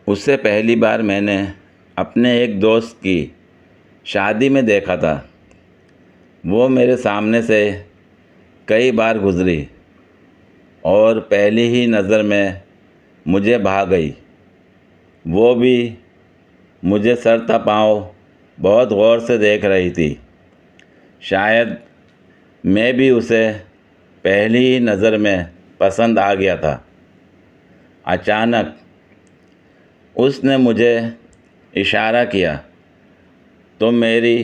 उसे पहली बार मैंने अपने एक दोस्त की शादी में देखा था। वो मेरे सामने से कई बार गुज़री और पहली ही नज़र में मुझे भा गई। वो भी मुझे सर था पाँव बहुत गौर से देख रही थी। शायद मैं भी उसे पहली ही नज़र में पसंद आ गया था। अचानक उसने मुझे इशारा किया तो मेरी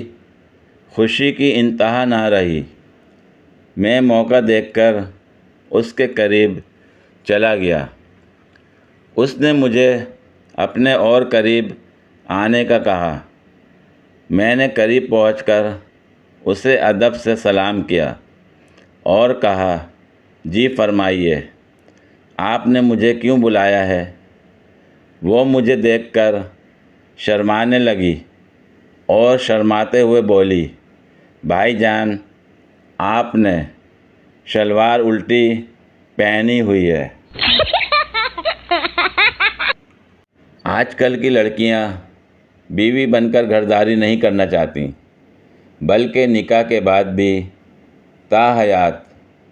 खुशी की इंतहा ना रही। मैं मौका देखकर उसके करीब चला गया। उसने मुझे अपने और करीब आने का कहा। मैंने करीब पहुंचकर उसे अदब से सलाम किया और कहा, जी फरमाइए, आपने मुझे क्यों बुलाया है? वो मुझे देखकर शर्माने लगी और शर्माते हुए बोली, भाईजान, आपने शलवार उल्टी पहनी हुई है। आजकल की लड़कियां बीवी बनकर घरदारी नहीं करना चाहती, बल्कि निकाह के बाद भी ताहयात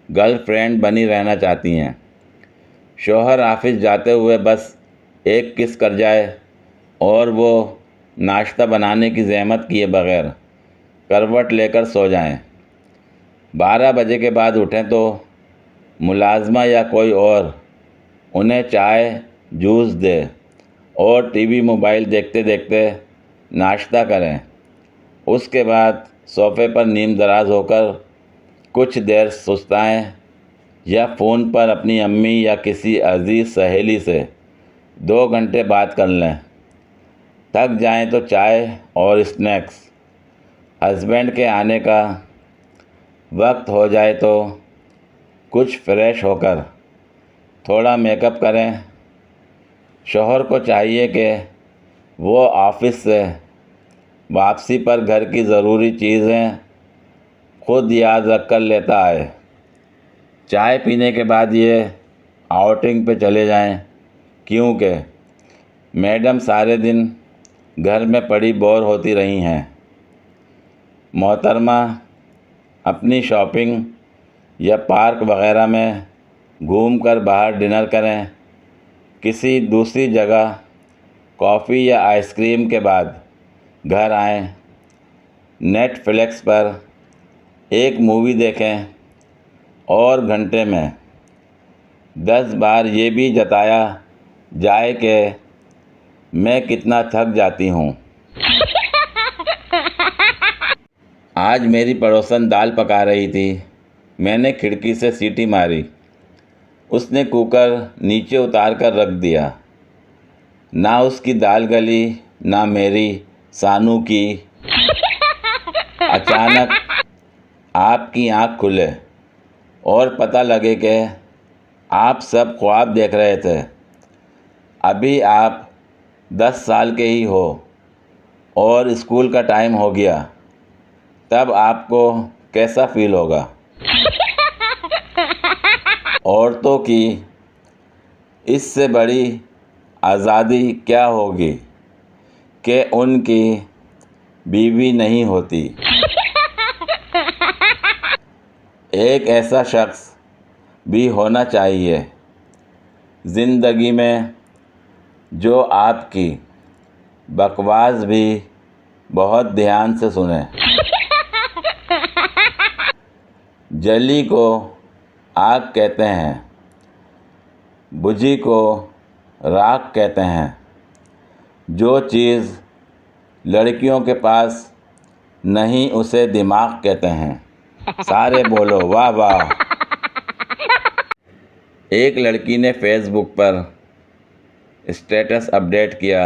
गर्लफ्रेंड बनी रहना चाहती हैं। शौहर ऑफिस जाते हुए बस एक किस कर जाए और वो नाश्ता बनाने की ज़हमत किए बग़ैर करवट लेकर सो जाएं। 12 बजे के बाद उठें तो मुलाजमा या कोई और उन्हें चाय जूस दे और टीवी मोबाइल देखते देखते नाश्ता करें। उसके बाद सोफ़े पर नीम दराज होकर कुछ देर सुस्ताएं या फ़ोन पर अपनी अम्मी या किसी अजीज़ सहेली से 2 घंटे बात कर लें। थक जाएं तो चाय और स्नैक्स। हस्बैंड के आने का वक्त हो जाए तो कुछ फ्रेश होकर थोड़ा मेकअप करें। शौहर को चाहिए कि वो ऑफिस से वापसी पर घर की ज़रूरी चीज़ें खुद याद रख कर लेता आए। चाय पीने के बाद ये आउटिंग पे चले जाएं, क्योंकि मैडम सारे दिन घर में पड़ी बोर होती रही हैं। मोहतरमा अपनी शॉपिंग या पार्क वग़ैरह में घूमकर बाहर डिनर करें। किसी दूसरी जगह कॉफ़ी या आइसक्रीम के बाद घर आएं। नेटफ्लिक्स पर एक मूवी देखें और घंटे में 10 बार ये भी जताया जाए कि मैं कितना थक जाती हूँ। आज मेरी पड़ोसन दाल पका रही थी। मैंने खिड़की से सीटी मारी। उसने कुकर नीचे उतार कर रख दिया। ना उसकी दाल गली, ना मेरी सानू की। अचानक आपकी आँख खुले और पता लगे कि आप सब ख्वाब देख रहे थे। अभी आप 10 साल के ही हो और स्कूल का टाइम हो गया, तब आपको कैसा फील होगा? औरतों की इससे बड़ी आज़ादी क्या होगी कि उनकी बीवी नहीं होती। एक ऐसा शख्स भी होना चाहिए ज़िंदगी में जो आपकी बकवास भी बहुत ध्यान से सुने। जली को आग कहते हैं, बुझी को राख कहते हैं। जो चीज़ लड़कियों के पास नहीं उसे दिमाग कहते हैं। सारे बोलो वाह वाह। एक लड़की ने फेसबुक पर स्टेटस अपडेट किया,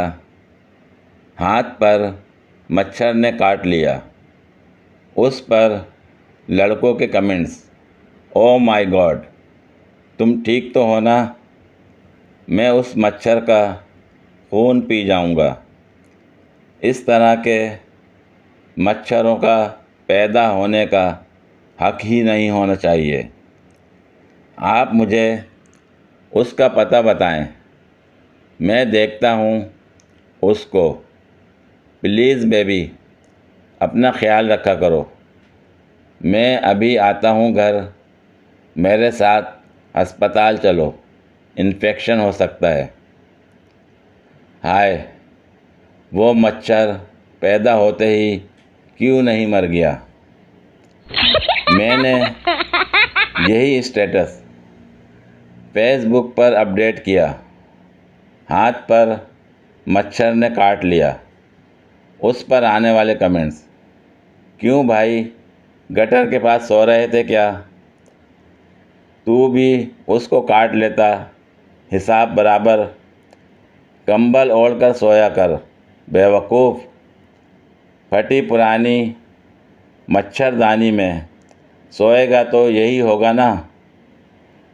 हाथ पर मच्छर ने काट लिया। उस पर लड़कों के कमेंट्स, ओ माय गॉड, तुम ठीक तो हो ना? मैं उस मच्छर का खून पी जाऊंगा। इस तरह के मच्छरों का पैदा होने का हक ही नहीं होना चाहिए। आप मुझे उसका पता बताएं, मैं देखता हूँ उसको, प्लीज़ बेबी अपना ख्याल रखा करो। मैं अभी आता हूँ घर, मेरे साथ अस्पताल चलो, इन्फेक्शन हो सकता है। हाय, वो मच्छर पैदा होते ही क्यों नहीं मर गया? मैंने यही स्टेटस फेसबुक पर अपडेट किया, हाथ पर मच्छर ने काट लिया। उस पर आने वाले कमेंट्स, क्यों भाई गटर के पास सो रहे थे क्या? तू भी उसको काट लेता, हिसाब बराबर। कंबल ओढ़ कर सोया कर बेवकूफ़। फटी पुरानी मच्छरदानी में सोएगा तो यही होगा ना।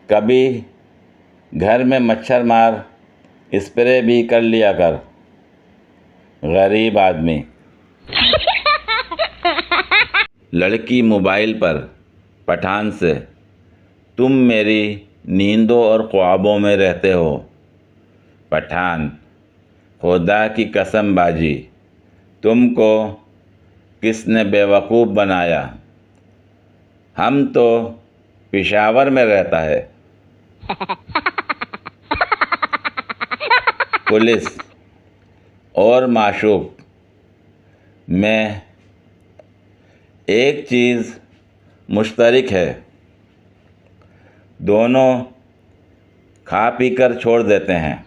कभी घर में मच्छर मार स्प्रे भी कर लिया कर। गरीब आदमी। लड़की मोबाइल पर पठान से, तुम मेरी नींदों और ख्वाबों में रहते हो। पठान, खुदा की कसम बाजी, तुमको किसने बेवकूफ़ बनाया? हम तो पेशावर में रहता है। पुलिस और माशूक में एक चीज़ मुश्तरक है, दोनों खा पी कर छोड़ देते हैं।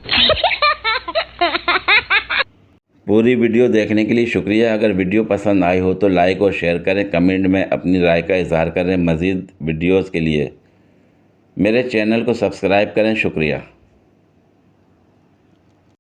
पूरी वीडियो देखने के लिए शुक्रिया। अगर वीडियो पसंद आई हो तो लाइक और शेयर करें, कमेंट में अपनी राय का इजहार करें। मज़ीद वीडियोज़ के लिए मेरे चैनल को सब्सक्राइब करें। शुक्रिया।